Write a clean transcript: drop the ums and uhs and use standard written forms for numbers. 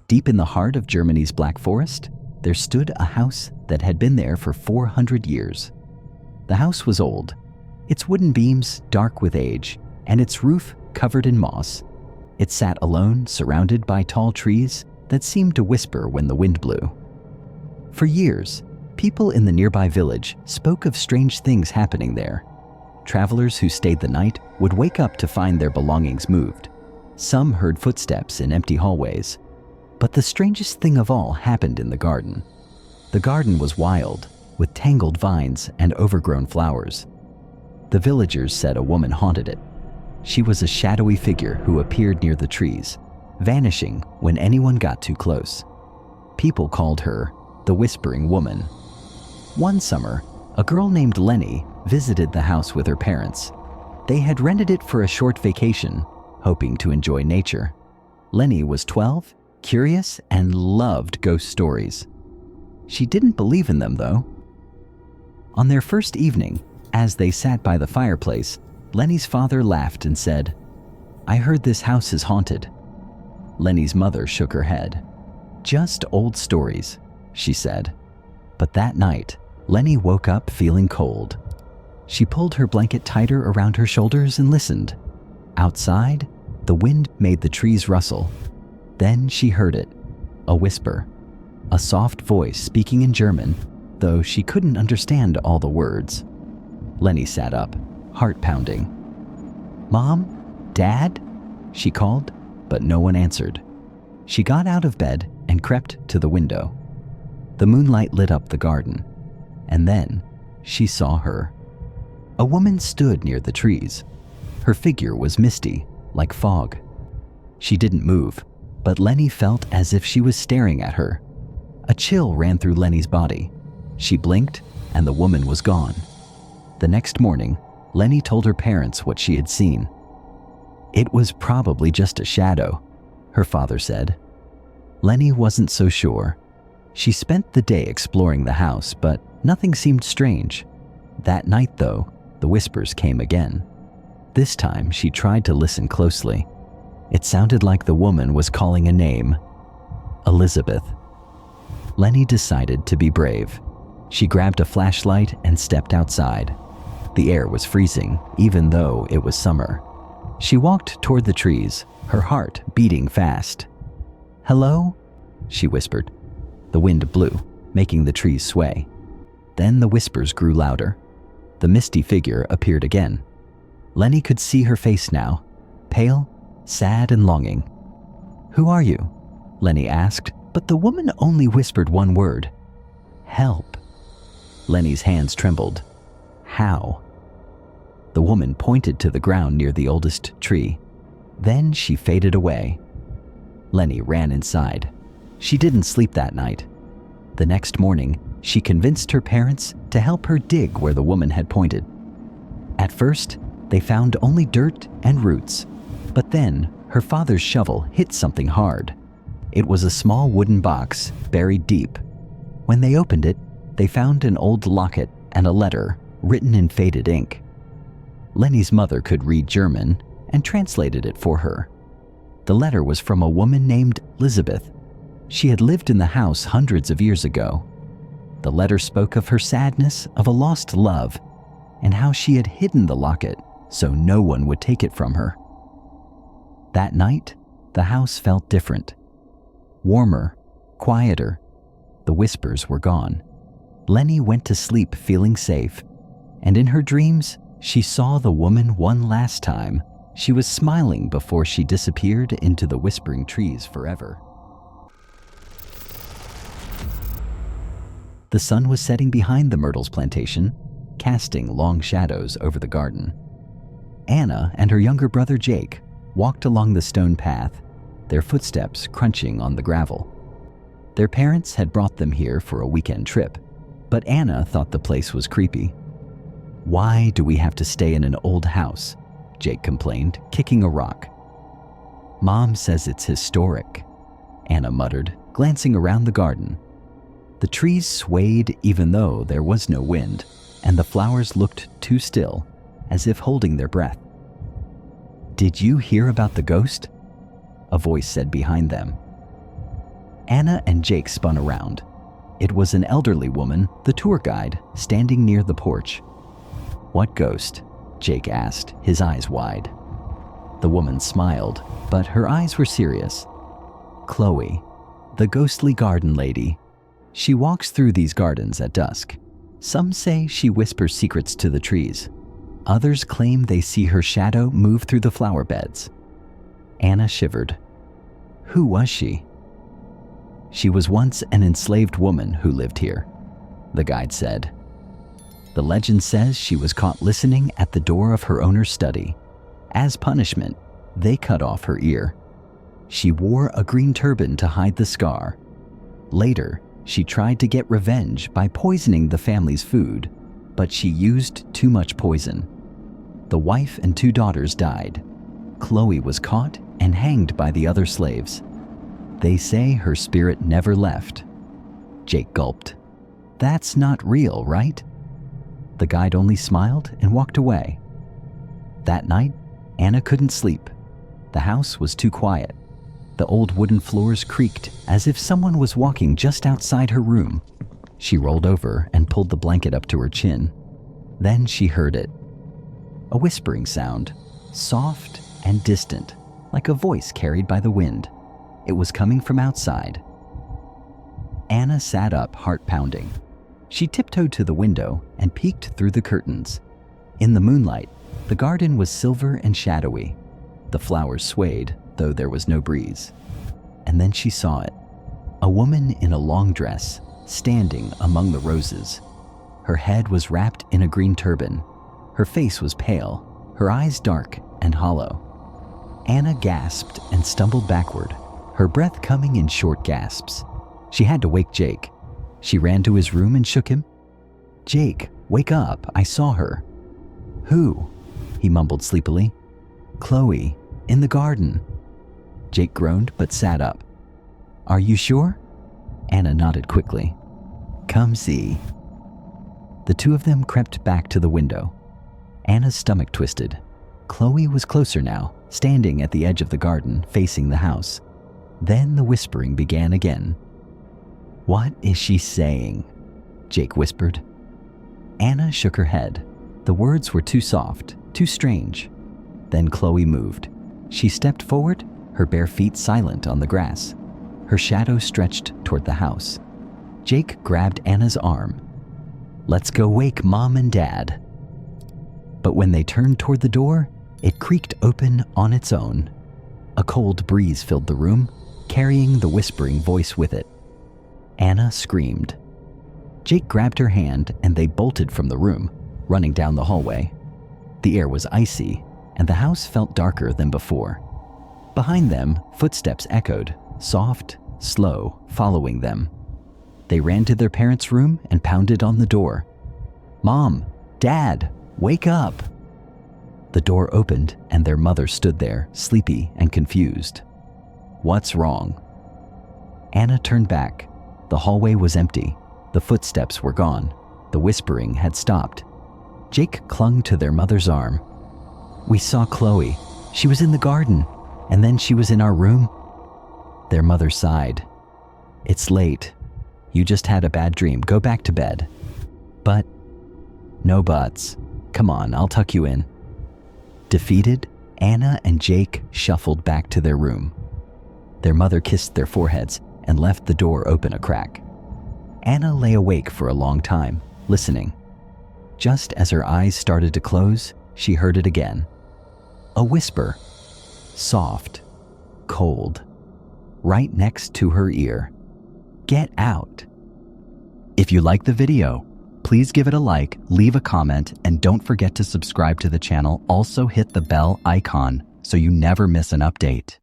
Deep in the heart of Germany's Black Forest, there stood a house that had been there for 400 years. The house was old, its wooden beams dark with age, and its roof covered in moss. It sat alone, surrounded by tall trees that seemed to whisper when the wind blew. For years, people in the nearby village spoke of strange things happening there. Travelers who stayed the night would wake up to find their belongings moved. Some heard footsteps in empty hallways. But the strangest thing of all happened in the garden. The garden was wild, with tangled vines and overgrown flowers. The villagers said a woman haunted it. She was a shadowy figure who appeared near the trees, vanishing when anyone got too close. People called her the Whispering Woman. One summer, a girl named Lenny visited the house with her parents. They had rented it for a short vacation, hoping to enjoy nature. Lenny was 12, curious, and loved ghost stories. She didn't believe in them, though. On their first evening, as they sat by the fireplace, Lenny's father laughed and said, "I heard this house is haunted." Lenny's mother shook her head. "Just old stories," she said. But that night, Lenny woke up feeling cold. She pulled her blanket tighter around her shoulders and listened. Outside, the wind made the trees rustle. Then she heard it, a whisper, a soft voice speaking in German, though she couldn't understand all the words. Lenny sat up, heart pounding. "Mom? Dad?" she called, but no one answered. She got out of bed and crept to the window. The moonlight lit up the garden, and then she saw her. A woman stood near the trees. Her figure was misty, like fog. She didn't move, but Lenny felt as if she was staring at her. A chill ran through Lenny's body. She blinked, and the woman was gone. The next morning, Lenny told her parents what she had seen. "It was probably just a shadow," her father said. Lenny wasn't so sure. She spent the day exploring the house, but nothing seemed strange. That night, though, the whispers came again. This time, she tried to listen closely. It sounded like the woman was calling a name, Elizabeth. Lenny decided to be brave. She grabbed a flashlight and stepped outside. The air was freezing, even though it was summer. She walked toward the trees, her heart beating fast. "Hello?" she whispered. The wind blew, making the trees sway. Then the whispers grew louder. The misty figure appeared again. Lenny could see her face now, pale, sad and longing. "Who are you?" Lenny asked, but the woman only whispered one word. "Help." Lenny's hands trembled. "How?" The woman pointed to the ground near the oldest tree. Then she faded away. Lenny ran inside. She didn't sleep that night. The next morning, she convinced her parents to help her dig where the woman had pointed. At first, they found only dirt and roots, but then her father's shovel hit something hard. It was a small wooden box buried deep. When they opened it, they found an old locket and a letter written in faded ink. Lenny's mother could read German and translated it for her. The letter was from a woman named Elizabeth. She had lived in the house hundreds of years ago. The letter spoke of her sadness of a lost love and how she had hidden the locket so no one would take it from her. That night, the house felt different. Warmer, quieter. The whispers were gone. Lenny went to sleep feeling safe, and in her dreams, she saw the woman one last time. She was smiling before she disappeared into the whispering trees forever. The sun was setting behind the myrtles plantation, casting long shadows over the garden. Anna and her younger brother Jake walked along the stone path, their footsteps crunching on the gravel. Their parents had brought them here for a weekend trip, but Anna thought the place was creepy. "Why do we have to stay in an old house?" Jake complained, kicking a rock. "Mom says it's historic," Anna muttered, glancing around the garden. The trees swayed even though there was no wind, and the flowers looked too still, as if holding their breath. "Did you hear about the ghost?" a voice said behind them. Anna and Jake spun around. It was an elderly woman, the tour guide, standing near the porch. "What ghost?" Jake asked, his eyes wide. The woman smiled, but her eyes were serious. "Chloe, the ghostly garden lady. She walks through these gardens at dusk. Some say she whispers secrets to the trees. Others claim they see her shadow move through the flower beds." Anna shivered. "Who was she?" "She was once an enslaved woman who lived here," the guide said. "The legend says she was caught listening at the door of her owner's study. As punishment, they cut off her ear. She wore a green turban to hide the scar. Later, she tried to get revenge by poisoning the family's food, but she used too much poison. The wife and 2 daughters died. Chloe was caught and hanged by the other slaves. They say her spirit never left." Jake gulped. "That's not real, right?" The guide only smiled and walked away. That night, Anna couldn't sleep. The house was too quiet. The old wooden floors creaked as if someone was walking just outside her room. She rolled over and pulled the blanket up to her chin. Then she heard it. A whispering sound, soft and distant, like a voice carried by the wind. It was coming from outside. Anna sat up, heart pounding. She tiptoed to the window and peeked through the curtains. In the moonlight, the garden was silver and shadowy. The flowers swayed, though there was no breeze. And then she saw it. A woman in a long dress, standing among the roses. Her head was wrapped in a green turban. Her face was pale, her eyes dark and hollow. Anna gasped and stumbled backward, her breath coming in short gasps. She had to wake Jake. She ran to his room and shook him. "Jake, wake up, I saw her." "Who?" he mumbled sleepily. "Chloe, in the garden." Jake groaned but sat up. "Are you sure?" Anna nodded quickly. "Come see." The 2 of them crept back to the window. Anna's stomach twisted. Chloe was closer now, standing at the edge of the garden, facing the house. Then the whispering began again. "What is she saying?" Jake whispered. Anna shook her head. The words were too soft, too strange. Then Chloe moved. She stepped forward, her bare feet silent on the grass. Her shadow stretched toward the house. Jake grabbed Anna's arm. "Let's go wake Mom and Dad." But when they turned toward the door, it creaked open on its own. A cold breeze filled the room, carrying the whispering voice with it. Anna screamed. Jake grabbed her hand and they bolted from the room, running down the hallway. The air was icy, and the house felt darker than before. Behind them, footsteps echoed, soft, slow, following them. They ran to their parents' room and pounded on the door. "Mom, Dad, wake up!" The door opened and their mother stood there, sleepy and confused. "What's wrong?" Anna turned back. The hallway was empty. The footsteps were gone. The whispering had stopped. Jake clung to their mother's arm. "We saw Chloe. She was in the garden, and then she was in our room." Their mother sighed. "It's late. You just had a bad dream. Go back to bed." "But..." "No buts. Come on, I'll tuck you in." Defeated, Anna and Jake shuffled back to their room. Their mother kissed their foreheads and left the door open a crack. Anna lay awake for a long time, listening. Just as her eyes started to close, she heard it again. A whisper, soft, cold, right next to her ear. "Get out." If you like the video, please give it a like, leave a comment, and don't forget to subscribe to the channel. Also hit the bell icon so you never miss an update.